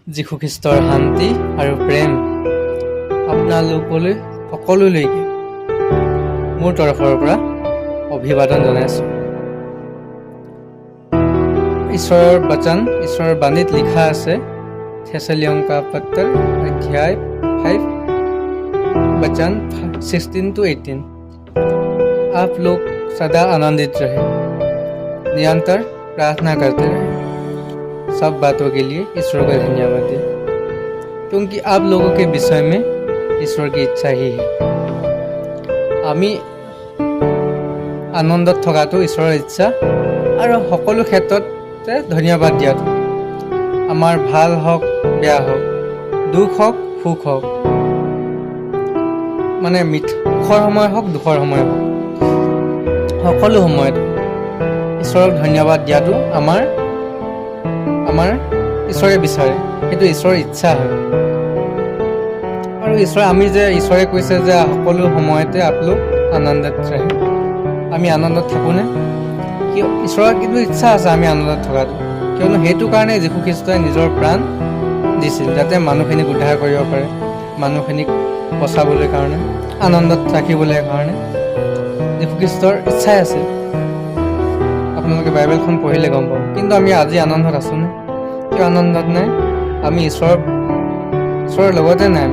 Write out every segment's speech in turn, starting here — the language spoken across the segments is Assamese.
যীশু খ্ৰীষ্টৰ শান্তি আৰু প্ৰেম আপোনালোকলৈ সকলোলৈকে মোৰ তৰফৰ পৰা অভিবাদন জনাইছোঁ। ঈশ্বৰৰ বচন, ঈশ্বৰৰ বাণীত লিখা আছে থেছালিয়নকা পত্ৰ অধ্যায় 5 वचन 16 to 18। आप लोग सदा आनंदित रहे, निरंतर प्रार्थना करते रहे, सब बातों के लिए ईश्वर का धन्यवाद दें, क्योंकि आप लोगों के विषय में ईश्वर की इच्छा ही है। আমি আনন্দত থকাটো ঈশ্বৰৰ ইচ্ছা আৰু সকলো ক্ষেত্ৰতে ধন্যবাদ দিয়াটো, আমাৰ ভাল হওক বেয়া হওক, দুখ হওক সুখ হওক, মানে সুখৰ সময় হওক দুখৰ সময় হওক, সকলো সময়ত ঈশ্বৰক ধন্যবাদ দিয়াটো আমাৰ ঈশ্বৰে বিচাৰে, সেইটো ঈশ্বৰৰ ইচ্ছা হয়। আৰু ঈশ্বৰে কৈছে যে সকলো সময়তে আপোনালোক আনন্দত ৰাহে। আমি আনন্দত থাকোঁনে? কিয়? ঈশ্বৰৰ কিন্তু ইচ্ছা আছে আমি আনন্দত থকাটো, কিয়নো সেইটো কাৰণে যীশু খ্ৰীষ্টই নিজৰ প্ৰাণ দিছিল, যাতে মানুহখিনিক উদ্ধাৰ কৰিব পাৰে, মানুহখিনিক বচাবলৈ কাৰণে, আনন্দত ৰাখিবলৈ কাৰণে যীশু খ্ৰীষ্টৰ ইচ্ছাই আছিল। আপোনালোকে বাইবেলখন পঢ়িলে গম পাব। কিন্তু আমি আজি আনন্দত আছোঁনে? কিয় আনন্দত নাই? আমি ঈশ্বৰৰ লগতে নাই।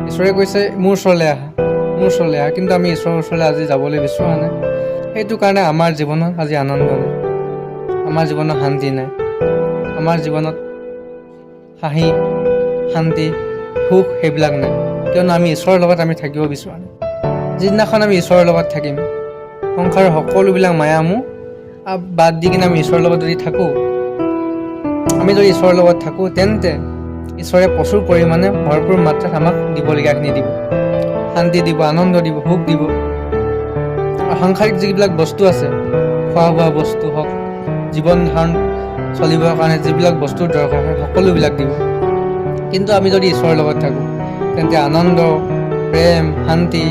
ঈশ্বৰে কৈছে মোৰ ওচৰলৈ আহা, কিন্তু আমি ঈশ্বৰৰ ওচৰলৈ আজি যাবলৈ বিচৰা নাই। সেইটো কাৰণে আমাৰ জীৱনত আজি আনন্দ নাই, আমাৰ জীৱনত শান্তি নাই, আমাৰ জীৱনত হাঁহি শান্তি সুখ সেইবিলাক নাই, কিয়নো আমি ঈশ্বৰৰ লগত আমি থাকিব বিচৰা নাই। যিদিনাখন আমি ঈশ্বৰৰ লগত থাকিম, সংসাৰৰ সকলোবিলাক মায়ামোহ বাদ দি কিনে আমি ঈশ্বৰৰ লগত যদি থাকোঁ, যদি ঈশ্বৰৰ লগত থাকোঁ, তেন্তে ঈশ্বৰে প্ৰচুৰ পৰিমাণে ভৰপূৰ মাত্ৰাত আমাক দিবলগীয়াখিনি দিব, শান্তি দিব, আনন্দ দিব, সুখ দিব। আৰু সাংসাৰিক যিবিলাক বস্তু আছে, খোৱা বোৱা বস্তু হওক, জীৱন ধাৰণ চলিবৰ কাৰণে যিবিলাক বস্তুৰ দৰকাৰ হয়, সকলোবিলাক দিব। কিন্তু আমি যদি ঈশ্বৰৰ লগত থাকোঁ, তেন্তে আনন্দ, প্ৰেম, শান্তি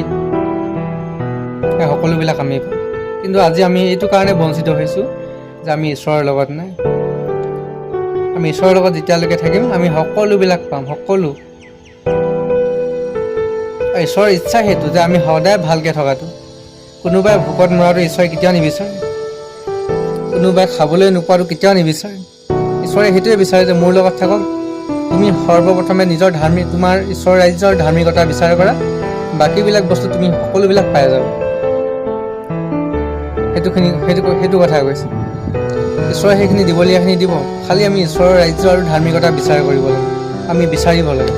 এই সকলোবিলাক আমি পাম। কিন্তু আজি আমি এইটো কাৰণে বঞ্চিত হৈছোঁ যে আমি ঈশ্বৰৰ লগত নাই। আমি ঈশ্বৰৰ লগত যেতিয়ালৈকে থাকিম, আমি সকলোবিলাক পাম, সকলো। ঈশ্বৰৰ ইচ্ছা সেইটো যে আমি সদায় ভালকৈ থকাটো। কোনোবাই ভোকত মৰাটো ঈশ্বৰে কেতিয়াও নিবিচাৰে, কোনোবাই খাবলৈ নোপোৱাটো কেতিয়াও নিবিচাৰে। ঈশ্বৰে সেইটোৱে বিচাৰে যে মোৰ লগত থাকক, তুমি সৰ্বপ্ৰথমে তোমাৰ ঈশ্বৰ ৰাজ্যৰ ধাৰ্মিকতা বিচাৰ কৰা, বাকীবিলাক বস্তু তুমি সকলোবিলাক পাই যাবা। সেইটো কথা কৈছে। ঈশ্বৰে সেইখিনি দিবলগীয়াখিনি দিব, খালি আমি ঈশ্বৰৰ ৰাজ্য আৰু ধাৰ্মিকতা বিচাৰ কৰিব লাগে, আমি বিচাৰিব লাগে,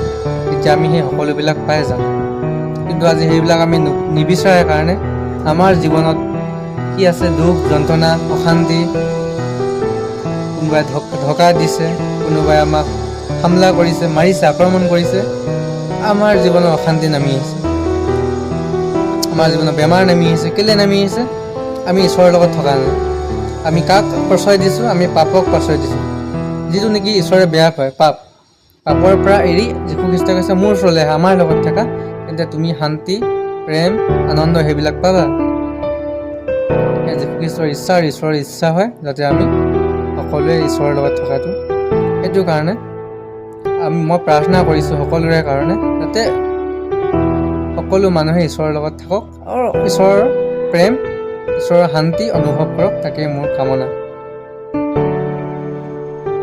তেতিয়া আমি সেই সকলোবিলাক পাই যাম। কিন্তু আজি সেইবিলাক আমি নিবিচাৰে কাৰণে আমাৰ জীৱনত কি আছে? দুখ, যন্ত্ৰণা, অশান্তি, কোনোবাই ধকা দিছে, কোনোবাই আমাক হামলা কৰিছে, মাৰিছে, আক্ৰমণ কৰিছে। আমাৰ জীৱনত অশান্তি নামি আহিছে, আমাৰ জীৱনত বেমাৰ নামি আহিছে। কেলৈ নামি আহিছে? আমি ঈশ্বৰৰ লগত থকা নাই। আমি কাক প্ৰশ্ৰয় দিছোঁ? আমি পাপক প্ৰশ্ৰয় দিছোঁ, যিটো নেকি ঈশ্বৰে বেয়া পায়, পাপৰ পৰা এৰি যীশু খ্ৰীষ্টই কৈছে মোৰ ওচৰলৈ আহা, আমাৰ লগত থাকা, তেন্তে তুমি শান্তি, প্ৰেম, আনন্দ সেইবিলাক পাবা। যীশু খ্ৰীষ্টৰ ইচ্ছা আৰু ঈশ্বৰৰ ইচ্ছা হয় যাতে আমি সকলোৱে ঈশ্বৰৰ লগত থকাটো। সেইটো কাৰণে মই প্ৰাৰ্থনা কৰিছোঁ সকলোৰে কাৰণে, যাতে সকলো মানুহে ঈশ্বৰৰ লগত থাকক আৰু ঈশ্বৰৰ প্ৰেম, ঈশ্বৰৰ শান্তি অনুভৱ কৰক, তাকে মোৰ কামনা।